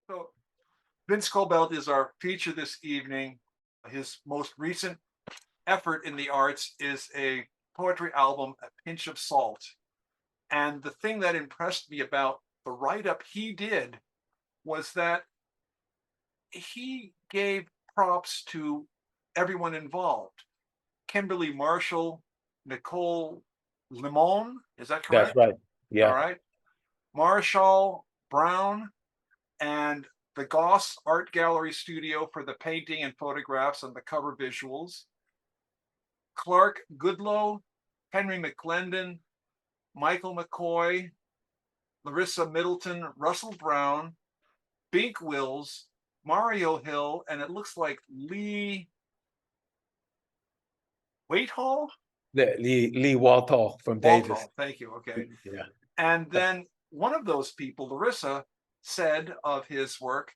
So Vince Kobelt is our feature this evening. His most recent effort in the arts is a poetry album, A Pinch of Salt. And the thing that impressed me about the write-up he did was that he gave props to everyone involved. Kimberly Marshall, Nicole Limon, is that That's correct? right. All Yeah. right. Marshall Brown, and the Goss Art Gallery studio for the painting and photographs and the cover visuals. Clark Goodlow, Henry McClendon, Michael McCoy, Larissa Middleton, Russell Brown, Bink Wills, Mario Hill, and it looks like Lee Waithall? Lee Walthall from Davis. Walthall, thank you. Okay. Yeah. And then one of those people, Larissa, said of his work,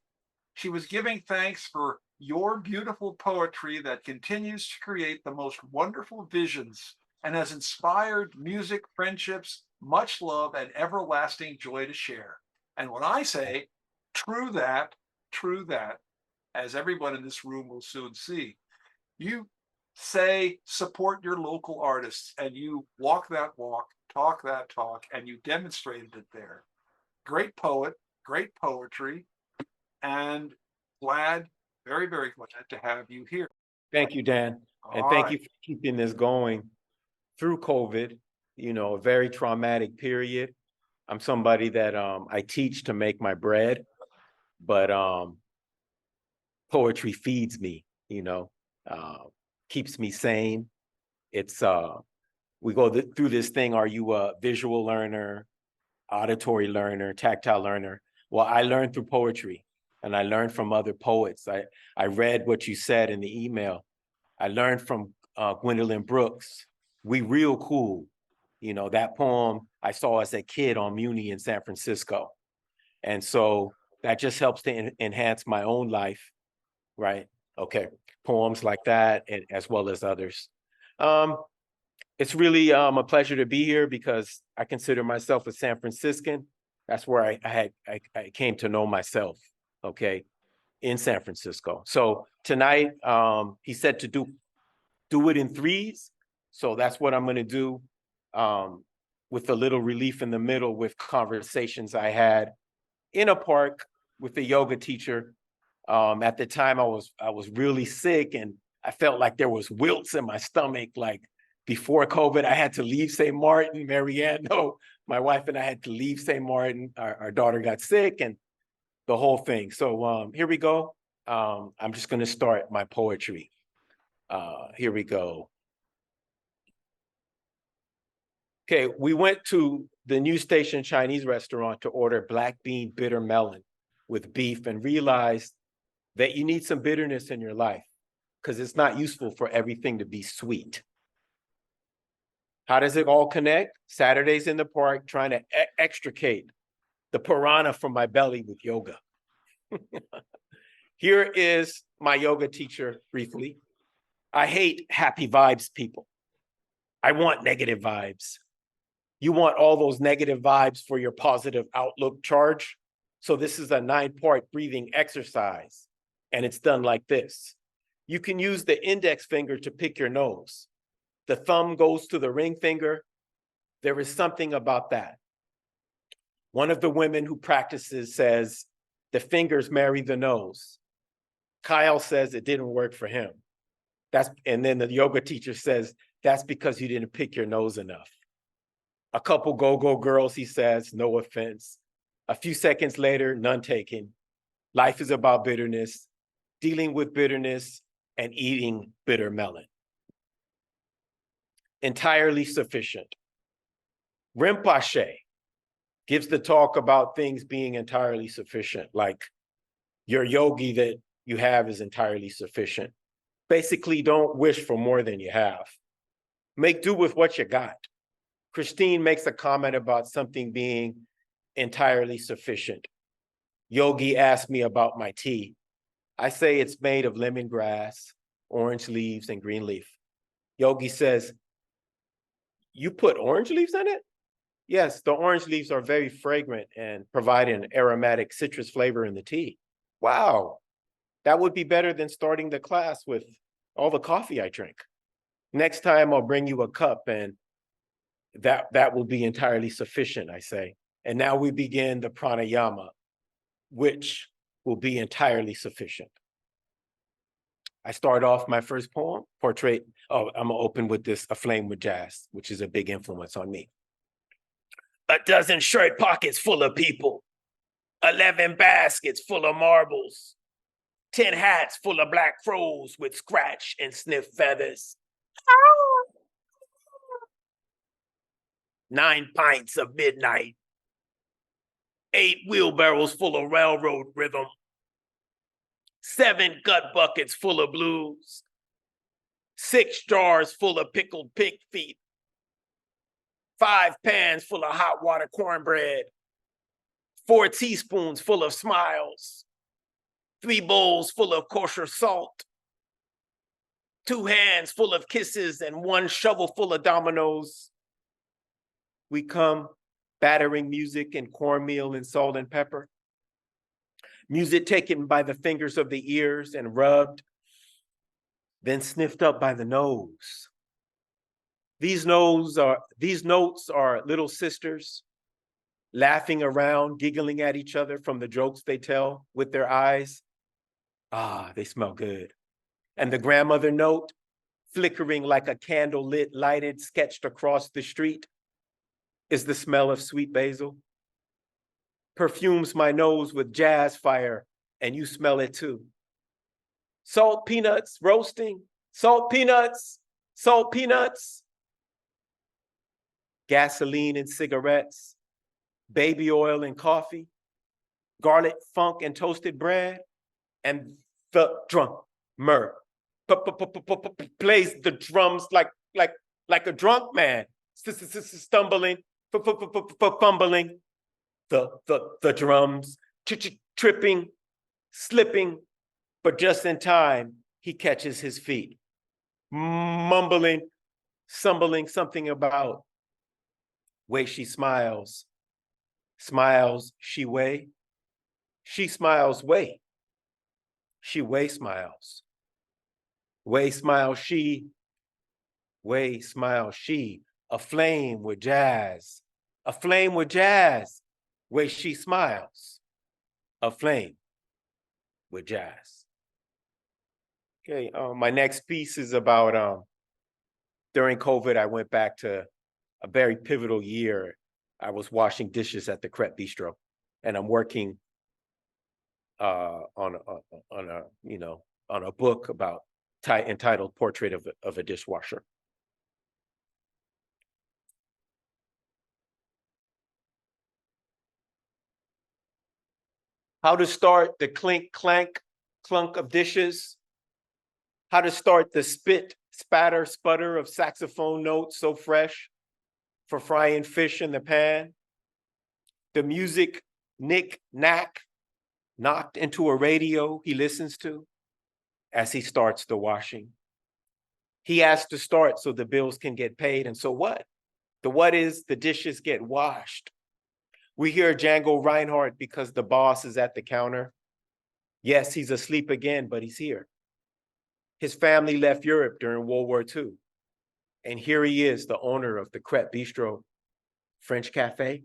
she was giving thanks for your beautiful poetry that continues to create the most wonderful visions and has inspired music, friendships, much love, and everlasting joy to share. And when I say true that, as everyone in this room will soon see, you say support your local artists and you walk that walk, talk that talk, and you demonstrated it there. Great poet, great poetry, and glad, very, very glad to have you here. Thank you, Dan. And All thank right. you for keeping this going through COVID, a very traumatic period. I'm somebody that I teach to make my bread, but poetry feeds me, uh, keeps me sane. It's we go through this thing. Are you a visual learner, auditory learner, tactile learner? Well, I learned through poetry and I learned from other poets. I read what you said in the email. I learned from Gwendolyn Brooks, We Real Cool. That poem I saw as a kid on Muni in San Francisco. And so that just helps to enhance my own life, right? Okay, poems like that, and as well as others. Um, it's really a pleasure to be here because I consider myself a San Franciscan. That's where I came to know myself, okay, in San Francisco. So tonight, he said to do it in threes. So that's what I'm gonna do, with a little relief in the middle with conversations I had in a park with a yoga teacher. At the time I was really sick and I felt like there was wilts in my stomach. Like before COVID, I had to leave St. Martin. Marianne, no, my wife and I had to leave St. Martin. Our daughter got sick and the whole thing. So here we go. I'm just gonna start my poetry. Here we go. Okay, we went to the New Station Chinese restaurant to order black bean bitter melon with beef and realized that you need some bitterness in your life because it's not useful for everything to be sweet. How does it all connect? Saturdays in the park trying to extricate the piranha from my belly with yoga. Here is my yoga teacher briefly. I hate happy vibes people. I want negative vibes. You want all those negative vibes for your positive outlook charge. So this is a 9-part breathing exercise. And it's done like this. You can use the index finger to pick your nose. The thumb goes to the ring finger. There is something about that. One of the women who practices says, the fingers marry the nose. Kyle says it didn't work for him. And then the yoga teacher says, that's because you didn't pick your nose enough. A couple go-go girls, he says, no offense. A few seconds later, none taken. Life is about bitterness, dealing with bitterness, and eating bitter melon. Entirely sufficient. Rinpoche gives the talk about things being entirely sufficient, like your yogi that you have is entirely sufficient. Basically, don't wish for more than you have. Make do with what you got. Christine makes a comment about something being entirely sufficient. Yogi asked me about my tea. I say it's made of lemongrass, orange leaves, and green leaf. Yogi says, you put orange leaves in it? Yes, the orange leaves are very fragrant and provide an aromatic citrus flavor in the tea. Wow, that would be better than starting the class with all the coffee I drink. Next time I'll bring you a cup and that will be entirely sufficient, I say. And now we begin the pranayama, which will be entirely sufficient. I start off my first poem, portrait. Oh, I'm gonna open with this, Aflame with Jazz, which is a big influence on me. A dozen shirt pockets full of people, 11 baskets full of marbles, 10 hats full of black crows with scratch and sniff feathers, 9 pints of midnight, 8 wheelbarrows full of railroad rhythm, 7 gut buckets full of blues, 6 jars full of pickled pig feet, 5 pans full of hot water cornbread, 4 teaspoons full of smiles, 3 bowls full of kosher salt, 2 hands full of kisses, and 1 shovel full of dominoes. We come battering music and cornmeal and salt and pepper. Music taken by the fingers of the ears and rubbed, then sniffed up by the nose. These notes are little sisters laughing around, giggling at each other from the jokes they tell with their eyes. Ah, they smell good. And the grandmother note, flickering like a candle lighted, sketched across the street, is the smell of sweet basil. Perfumes my nose with jazz fire, and you smell it too. Salt peanuts roasting, salt peanuts, salt peanuts. Gasoline and cigarettes, baby oil and coffee, garlic funk and toasted bread, and the drummer plays the drums like a drunk man, stumbling, fumbling. The drums tripping, slipping, but just in time he catches his feet, mumbling, stumbling something about way she smiles. Smiles she way. She smiles way. She way smiles. Way smiles she. Way smiles she. Aflame with jazz. Aflame with jazz. Way she smiles. Aflame with jazz. Okay, my next piece is about during COVID, I went back to a very pivotal year. I was washing dishes at the Crepe Bistro, and I'm working on a book about entitled "Portrait of a Dishwasher." How to start the clink clank clunk of dishes. How to start the spit spatter sputter of saxophone notes so fresh for frying fish in the pan. The music knick knack knocked into a radio he listens to as he starts the washing. He has to start so the bills can get paid. And so what? The what is the dishes get washed. We hear Django Reinhardt because the boss is at the counter. Yes, he's asleep again, but he's here. His family left Europe during World War II. And here he is, the owner of the Crepe Bistro French Cafe.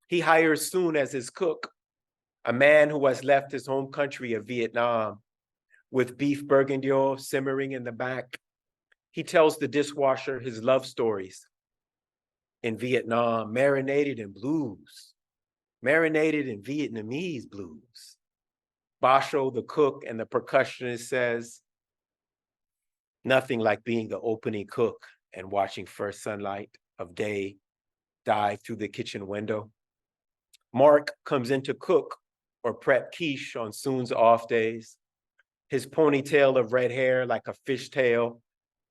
He hires soon as his cook, a man who has left his home country of Vietnam with beef bourguignon simmering in the back. He tells the dishwasher his love stories in Vietnam, marinated in blues, marinated in Vietnamese blues. Basho, the cook, and the percussionist says, nothing like being the opening cook and watching first sunlight of day dive through the kitchen window. Mark comes in to cook or prep quiche on Soon's off days, his ponytail of red hair like a fishtail,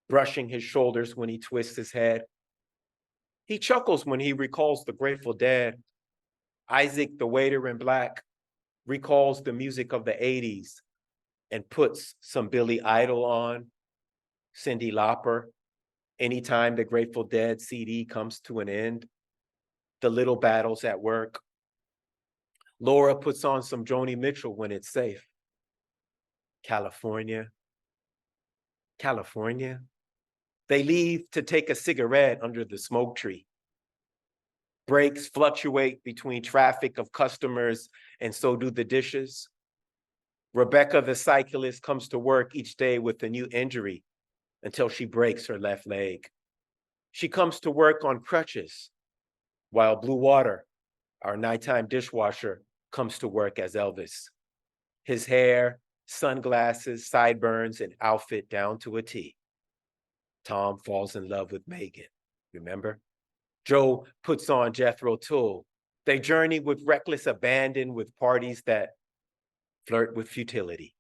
brushing his shoulders when he twists his head. He chuckles when he recalls the Grateful Dead. Isaac, the waiter in black, recalls the music of the 80s and puts some Billy Idol on, Cyndi Lauper, anytime the Grateful Dead CD comes to an end, the little battles at work. Laura puts on some Joni Mitchell when it's safe. California, California. They leave to take a cigarette under the smoke tree. Breaks fluctuate between traffic of customers, and so do the dishes. Rebecca, the cyclist, comes to work each day with a new injury until she breaks her left leg. She comes to work on crutches, while Blue Water, our nighttime dishwasher, comes to work as Elvis. His hair, sunglasses, sideburns, and outfit down to a T. Tom falls in love with Megan, remember? Joe puts on Jethro Tull. They journey with reckless abandon with parties that flirt with futility.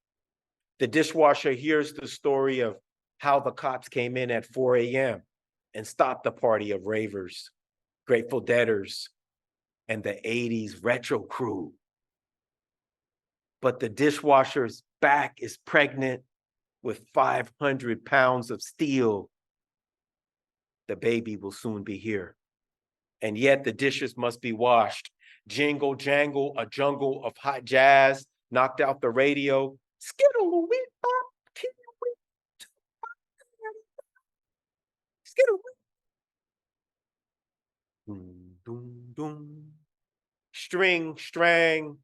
The dishwasher hears the story of how the cops came in at 4 a.m. and stopped the party of ravers, Grateful Deaders, and the 80s retro crew. But the dishwasher's back is pregnant with 500 pounds of steel. The baby will soon be here. And yet the dishes must be washed. Jingle jangle, a jungle of hot jazz knocked out the radio. Skittle wee bop, skittle wee. Doom doom. String strange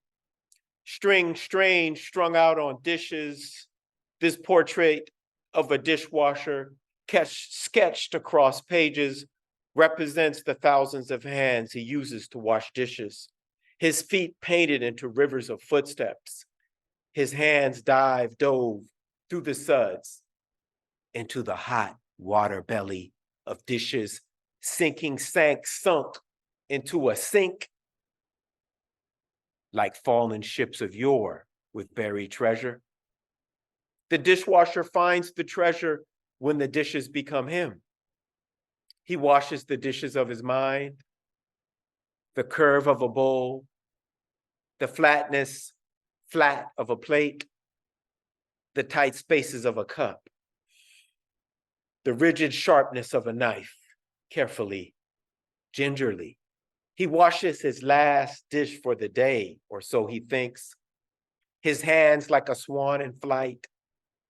strung out on dishes. This portrait of a dishwasher sketched across pages represents the thousands of hands he uses to wash dishes. His feet painted into rivers of footsteps. His hands dove through the suds into the hot water belly of dishes, sunk into a sink like fallen ships of yore with buried treasure. The dishwasher finds the treasure when the dishes become him. He washes the dishes of his mind, the curve of a bowl, the flat of a plate, the tight spaces of a cup, the rigid sharpness of a knife, carefully, gingerly. He washes his last dish for the day, or so he thinks. His hands like a swan in flight,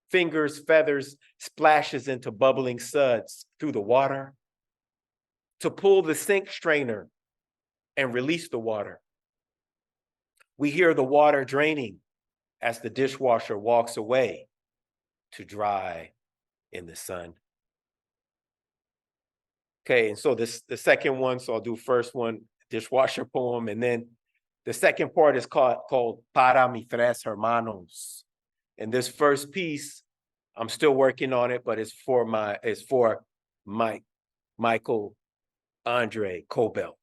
fingers, feathers, splashes into bubbling suds through the water, to pull the sink strainer and release the water. We hear the water draining as the dishwasher walks away to dry in the sun. Okay, and so the second one, so I'll do first one, dishwasher poem, and then the second part is called Para mis tres hermanos. And this first piece, I'm still working on it, but it's for Michael Andre Kobelt.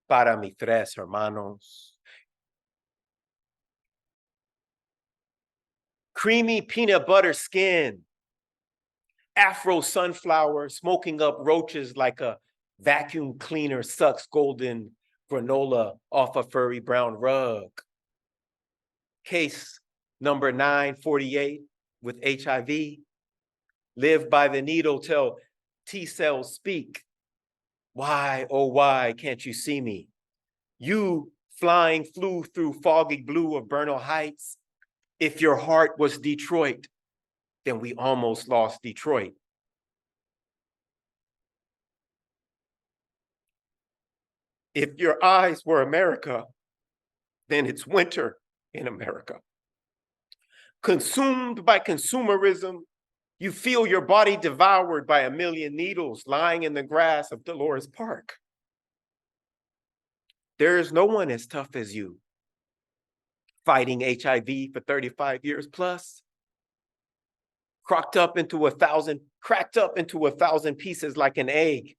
Para mis tres hermanos. Creamy peanut butter skin, Afro sunflower smoking up roaches like a vacuum cleaner sucks golden granola off a furry brown rug. Case number 948 with HIV. Live by the needle till T cells speak. Why, oh why can't you see me? You flew through foggy blue of Bernal Heights. If your heart was Detroit, then we almost lost Detroit. If your eyes were America, then it's winter in America. Consumed by consumerism, you feel your body devoured by a million needles lying in the grass of Dolores Park. There is no one as tough as you, fighting HIV for 35 years plus, cracked up into a thousand pieces like an egg.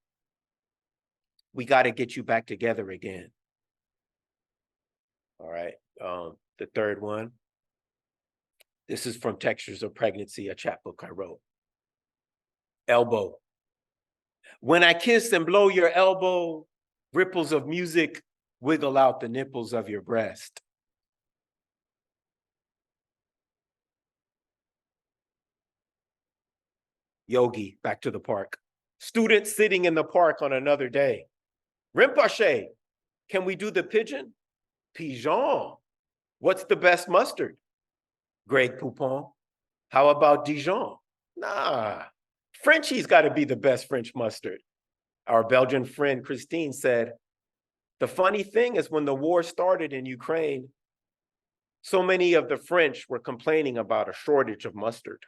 We got to get you back together again. All right, the third one. This is from Textures of Pregnancy, a chapbook I wrote. Elbow. When I kiss and blow your elbow, ripples of music wiggle out the nipples of your breast. Yogi, back to the park. Students sitting in the park on another day. Rinpoche, can we do the pigeon? Pigeon. What's the best mustard? Greg Poupon. How about Dijon? Nah, Frenchie's got to be the best French mustard. Our Belgian friend Christine said, the funny thing is when the war started in Ukraine, so many of the French were complaining about a shortage of mustard.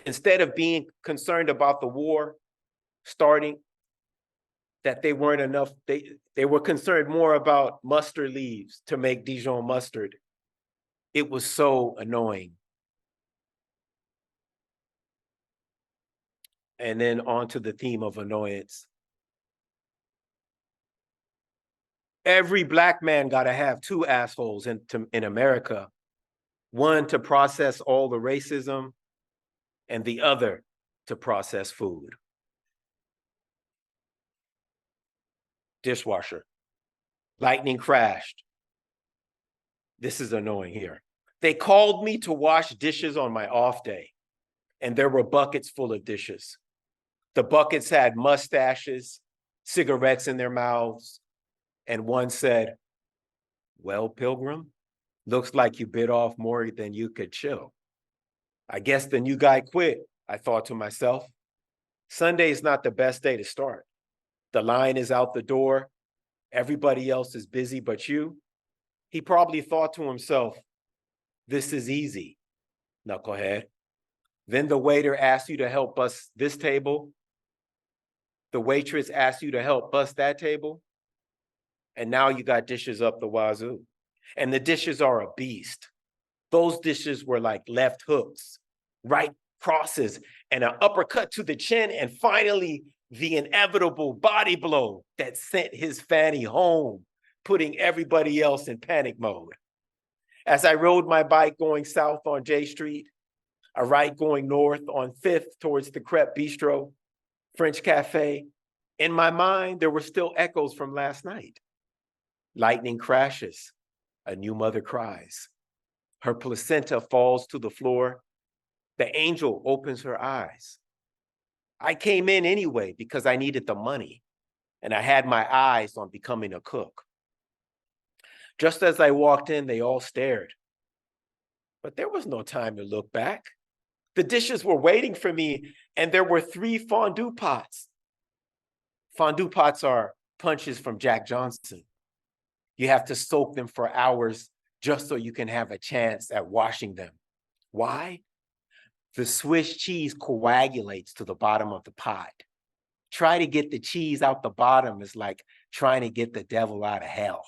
Instead of being concerned about the war starting, that they weren't enough, they were concerned more about mustard leaves to make Dijon mustard. It was so annoying. And then on to the theme of annoyance. Every Black man got to have two assholes in America, one to process all the racism and the other to process food. Dishwasher. Lightning crashed. This is annoying here. They called me to wash dishes on my off day, and there were buckets full of dishes. The buckets had mustaches, cigarettes in their mouths, and one said, well, Pilgrim, looks like you bit off more than you could chew. I guess the new guy quit, I thought to myself. Sunday is not the best day to start. The line is out the door. Everybody else is busy but you. He probably thought to himself, this is easy, knucklehead. Then the waiter asked you to help bust this table. The waitress asked you to help bust that table. And now you got dishes up the wazoo. And the dishes are a beast. Those dishes were like left hooks, right crosses, and an uppercut to the chin, and finally the inevitable body blow that sent his fanny home, putting everybody else in panic mode. As I rode my bike going south on J Street, a right going north on 5th towards the Crepe Bistro, French Cafe, in my mind, there were still echoes from last night. Lightning crashes, a new mother cries. Her placenta falls to the floor. The angel opens her eyes. I came in anyway because I needed the money, and I had my eyes on becoming a cook. Just as I walked in, they all stared. But there was no time to look back. The dishes were waiting for me, and there were 3 fondue pots. Fondue pots are punches from Jack Johnson. You have to soak them for hours just so you can have a chance at washing them. Why? The Swiss cheese coagulates to the bottom of the pot. Try to get the cheese out the bottom is like trying to get the devil out of hell.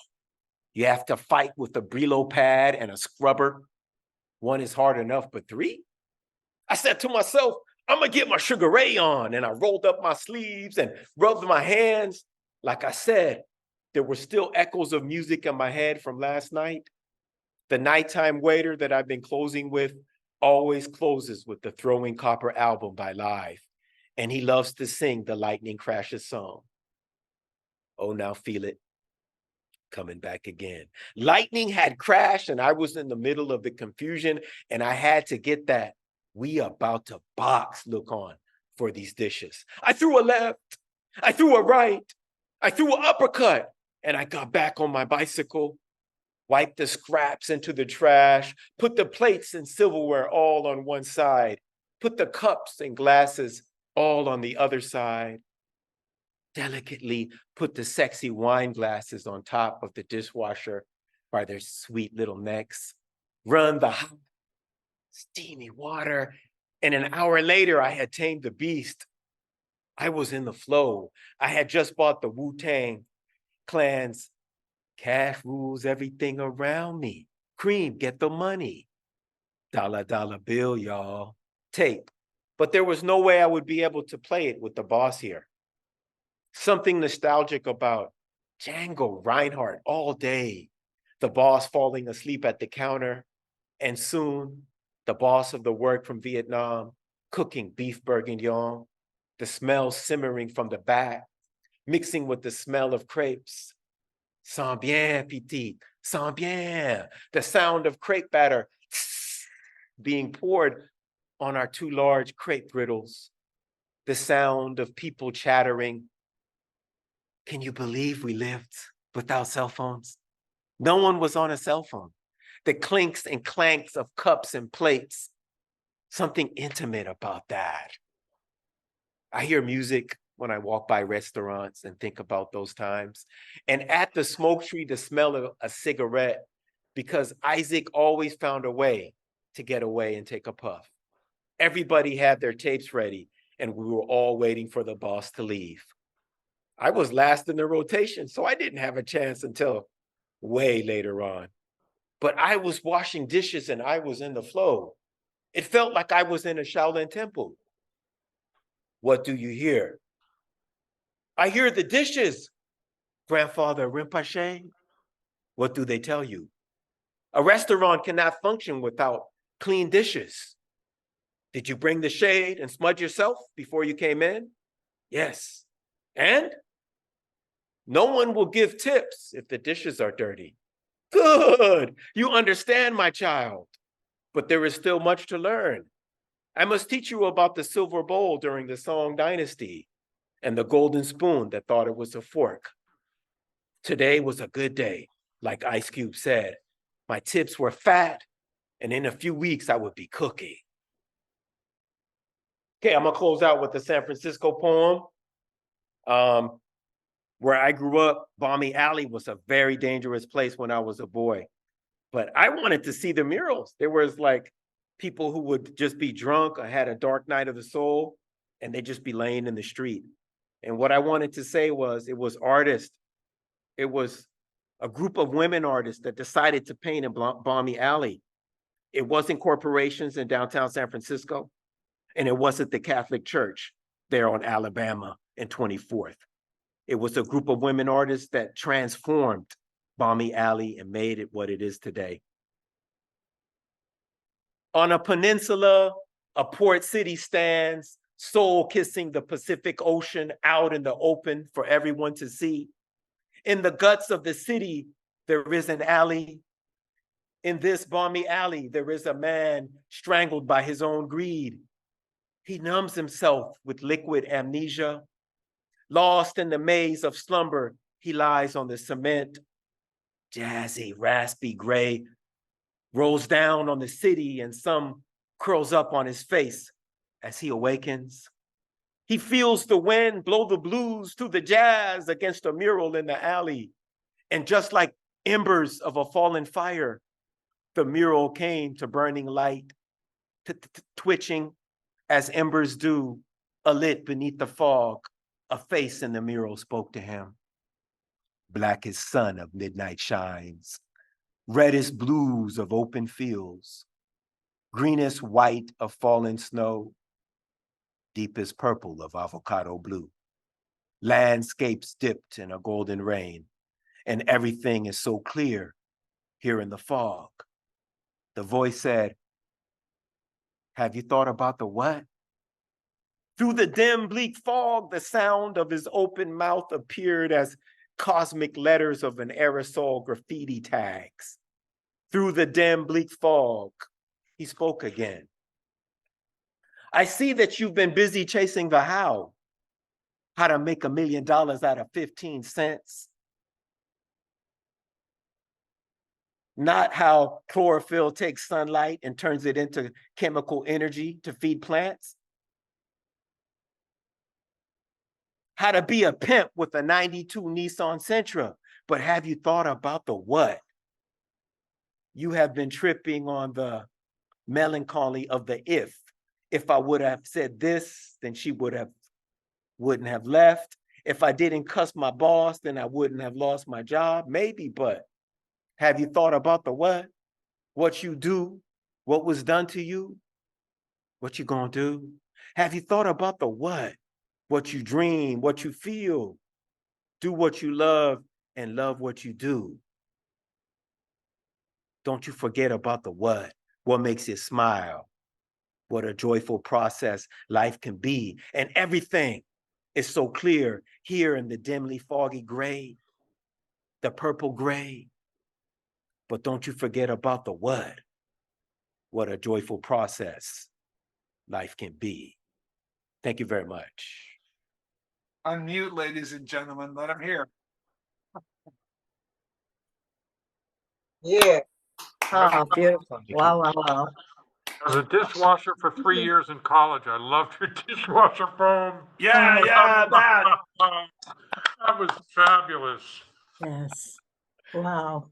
You have to fight with a Brillo pad and a scrubber. 1 is hard enough, but 3? I said to myself, I'm gonna get my Sugar Ray on, and I rolled up my sleeves and rubbed my hands. Like I said, there were still echoes of music in my head from last night. The nighttime waiter that I've been closing with always closes with the Throwing Copper album by Live, and he loves to sing the Lightning Crashes song. Oh, now feel it coming back again. Lightning had crashed, and I was in the middle of the confusion, and I had to get that we about to box look on for these dishes. I threw a left, I threw a right, I threw an uppercut, and I got back on my bicycle, wiped the scraps into the trash, put the plates and silverware all on one side, put the cups and glasses all on the other side, delicately put the sexy wine glasses on top of the dishwasher by their sweet little necks, run the hot, steamy water, and an hour later, I had tamed the beast. I was in the flow. I had just bought the Wu-Tang Clan's Cash Rules Everything Around Me. Cream, get the money. Dollar, dollar bill, y'all. Tape. But there was no way I would be able to play it with the boss here. Something nostalgic about Django Reinhardt all day, the boss falling asleep at the counter, and soon the boss of the work from Vietnam cooking beef bourguignon, the smell simmering from the back, mixing with the smell of crepes. Sens bien, petit, sens bien. The sound of crepe batter being poured on our 2 large crepe griddles. The sound of people chattering. Can you believe we lived without cell phones? No one was on a cell phone. The clinks and clanks of cups and plates, something intimate about that. I hear music when I walk by restaurants and think about those times. And at the smoke tree, the smell of a cigarette, because Isaac always found a way to get away and take a puff. Everybody had their tapes ready, and we were all waiting for the boss to leave. I was last in the rotation, so I didn't have a chance until way later on. But I was washing dishes and I was in the flow. It felt like I was in a Shaolin temple. What do you hear? I hear the dishes, Grandfather Rinpoche. What do they tell you? A restaurant cannot function without clean dishes. Did you bring the shade and smudge yourself before you came in? Yes. And no one will give tips if the dishes are dirty. Good. You understand, my child. But there is still much to learn. I must teach you about the silver bowl during the Song dynasty and the golden spoon that thought it was a fork. Today was a good day, like Ice Cube said. My tips were fat, and in a few weeks I would be cooking. Okay, I'm gonna close out with the San Francisco poem. Where I grew up, Balmy Alley was a very dangerous place when I was a boy. But I wanted to see the murals. There was like people who would just be drunk. I had a dark night of the soul, and they'd just be laying in the street. And what I wanted to say was, it was artists. It was a group of women artists that decided to paint in Balmy Alley. It wasn't corporations in downtown San Francisco, and it wasn't the Catholic Church there on Alabama and 24th. It was a group of women artists that transformed Balmy Alley and made it what it is today. On a peninsula, a port city stands, soul kissing the Pacific Ocean out in the open for everyone to see. In the guts of the city, there is an alley. In this Balmy Alley, there is a man strangled by his own greed. He numbs himself with liquid amnesia. Lost in the maze of slumber, he lies on the cement. Jazzy, raspy gray rolls down on the city, and some curls up on his face as he awakens. He feels the wind blow the blues to the jazz against a mural in the alley. And just like embers of a fallen fire, the mural came to burning light, twitching as embers do, alit beneath the fog. A face in the mural spoke to him. Blackest sun of midnight shines, reddest blues of open fields, greenest white of fallen snow, deepest purple of avocado blue. Landscapes dipped in a golden rain, and everything is so clear here in the fog. The voice said, have you thought about the what? Through the dim, bleak fog, the sound of his open mouth appeared as cosmic letters of an aerosol graffiti tags. Through the dim, bleak fog, he spoke again. I see that you've been busy chasing the how to make $1 million out of 15 cents. Not how chlorophyll takes sunlight and turns it into chemical energy to feed plants. How to be a pimp with a 92 Nissan Sentra, but have you thought about the what? You have been tripping on the melancholy of the if. If I would have said this, then she wouldn't have left. If I didn't cuss my boss, then I wouldn't have lost my job. Maybe, but have you thought about the what? What you do, what was done to you, what you gonna do? Have you thought about the what? What you dream, what you feel, do what you love and love what you do. Don't you forget about the what makes you smile, what a joyful process life can be. And everything is so clear here in the dimly foggy gray, the purple gray. But don't you forget about the what a joyful process life can be. Thank you very much. Unmute, ladies and gentlemen. Let him hear. Yeah. Oh, beautiful. you. Wow, wow, wow. As a dishwasher for 3 years in college, I loved your dishwasher foam. Yeah, Oh, yeah, that. That was fabulous. yes. Wow.